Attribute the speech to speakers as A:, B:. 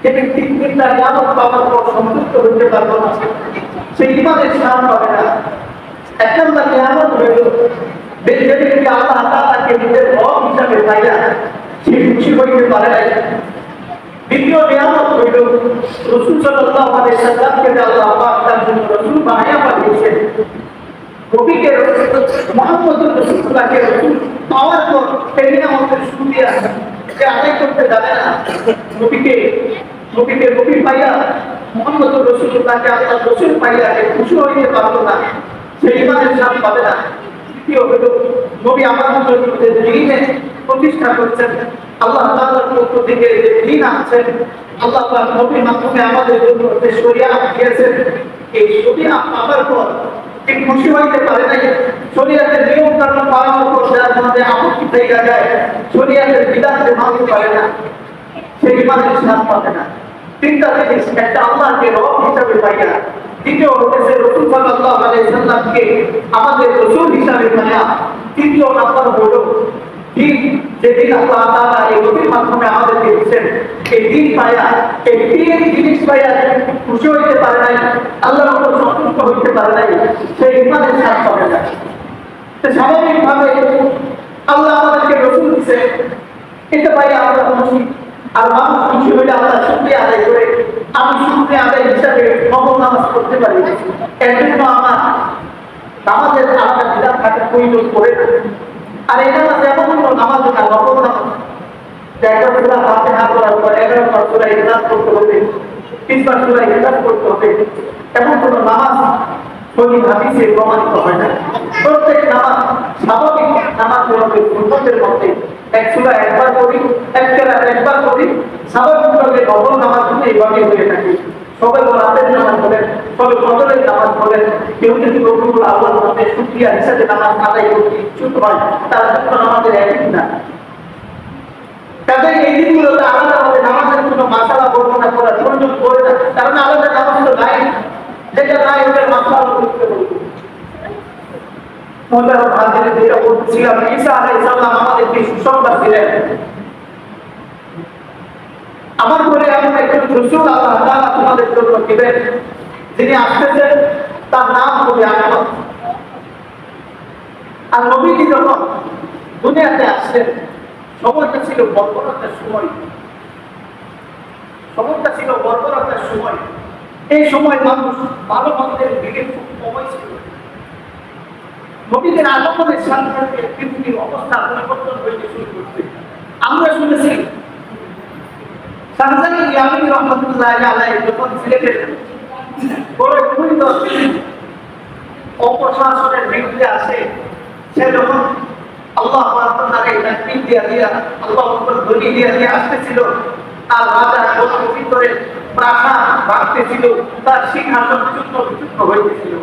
A: যে ব্যক্তি তিনটা নিয়ামত পাওয়ার পর সন্তুষ্ট হতে পারবো না, সে ইমানের শান পাবে না। এক নম্বর নিয়ামত হইল যে ব্যক্তি আল্লাহ তাআলাকে নিজের রব হিসাবে পাইয়া সে খুশি হইতে পারে নাই। দ্বিতীয় নিয়ামত হইল রাসূল সাল্লাল্লাহু আলাইহি সাল্লামকে আল্লাহ পাক তার জন্য রাসূল বানাইয়া পাঠিয়েছেন। নবীকে মুহাম্মদুর রাসূলুল্লাহকে রাসূল পাওয়ার পর সেই নিয়ামতের শুকরিয়া সে আদায় করতে জানে না। নবী পাইয়া মুহাম্মদুর রাসূলুল্লাহকে আল্লাহ রাসূল পাইয়া খুশি হইতে পারলো না, সে ইমানের স্বাদ পাবে না। তৃতীয় হলো নবী আমাদের জন্য যে দ্বীনে প্রতিষ্ঠা করছেন, আল্লাহ তাআলার পক্ষ থেকে যে দ্বীন আনছেন, আল্লাহ পাক নবীর মাধ্যমে আমাদের জন্য যে শরিয়াত দিয়েছেন, এই শরিয়াত পাওয়ার পর ঠিক খুশি হইতে পারে নাই। শরিয়াতের নিয়ম কানুন পালন করতে যার মধ্যে আপত্তি থেকে যায়, শরিয়াতের বিধানকে মানতে পারে না, সে ইমানের স্বাদ পাবে না। তিনটা জিনিস, একটা আল্লাহকে রব হিসাবে পাইয়া, দ্বিতীয় হচ্ছে রাসূল সাল্লাল্লাহু আলাইহি সাল্লামকে আমাদের রাসূল হিসাবে পাইয়া, তৃতীয় নাম্বার হলো দিন, যে দিন আল্লাহ তাআলা এই নবীর মাধ্যমে আমাদেরকে দিয়েছেন, এই দিন পাইয়া, এই তিন জিনিস পাইয়া খুশি হইতে পারে নাই, আল্লাহর উপর সন্তুষ্ট হইতে পারে নাই, সেই ইমানের স্বাদ পাবে না। তো স্বাভাবিকভাবে আল্লাহ আমাদেরকে রাসূল দিয়েছে, এটা পাইয়া আমরা খুশি। আর মানুষ খুশি হইলে আল্লাহ শুকরিয়া আদায় করে, আমি শুকরিয়া আদায় হিসাবে নফল নামাজ পড়তে পারি। এর জন্য আমার নামাজের আলাদা বিধান থাকার প্রয়োজন পড়ে না। আর এই নামাজ এমন কোনো নামাজ না, নফল নামাজ, একবার সূরা ফাতিহা পড়ার পর 11 বার সূরা ইখলাস পড়তে হবে, 30 বার সূরা ইখলাস পড়তে হবে, এমন কোনো নামাজ সহিহ হাদিসে প্রমাণিত হয় না। প্রত্যেক নামাজ স্বাভাবিক নামাজ হবে সুন্নতের মধ্যে, এক সূরা একবার পড়ি, এক কেরাত একবার পড়ি, স্বাভাবিকভাবে নফল নামাজগুলো এইভাবে হয়ে থাকে। সবে রাতের নামাজ বলেন, সবে ফজরের নামাজ বলেন, কেউ যদি রবিউল আউয়াল মধ্যে শুকরিয়া হিসাবে নামাজ আদায় করতে ইচ্ছুক হয়, তার জন্য আমাদের একই না। কাজে এই দিনগুলোতে আলাদাভাবে নামাজের কোনো মাসালা বর্ণনা করার প্রয়োজন পড়ে না, কারণ আলাদা নামাজ তো নাই, যেটা নাই ওটার মাসলা করতে হবে। যেটা বলছিলাম, ঈসা আলাইহিস সালাম আমাদেরকে সুসংবাদ দিলেন, আমার পরে এমন একজন রাসূল আল্লাহ তাআলা তোমাদের জন্য দিবেন, যিনি আসতেছেন, তার নাম হবে আহমদ। আর নবীজি যখন দুনিয়াতে আসলেন, সময়টা ছিল বর্বরতার সময়, সময়টা ছিল বর্বরতার সময়। এই সময় মানুষ ভালো মন্দের দিকে খুব কমই ছিল। নবীদের আগমনের সাথে সাথে পৃথিবীর অবস্থা পরিবর্তন হইতে শুরু করছে। আমরা শুনেছি শাহজালাল ইয়ামানী রাহমাতুল্লাহি আলাইহি যখন সিলেটের বড় পরিত অপশাসনের বিরুদ্ধে আসে, সে যখন আল্লাহ তাআলার তাকবীর দিয়া আল্লাহ আকবার ধ্বনি দিয়া আসতেছিল, আর রাজা গর্তের ভিতরে প্রাসাদ ভাঙতেছিল, তার সিংহাসন চূর্ণ বিচূর্ণ হইতেছিল।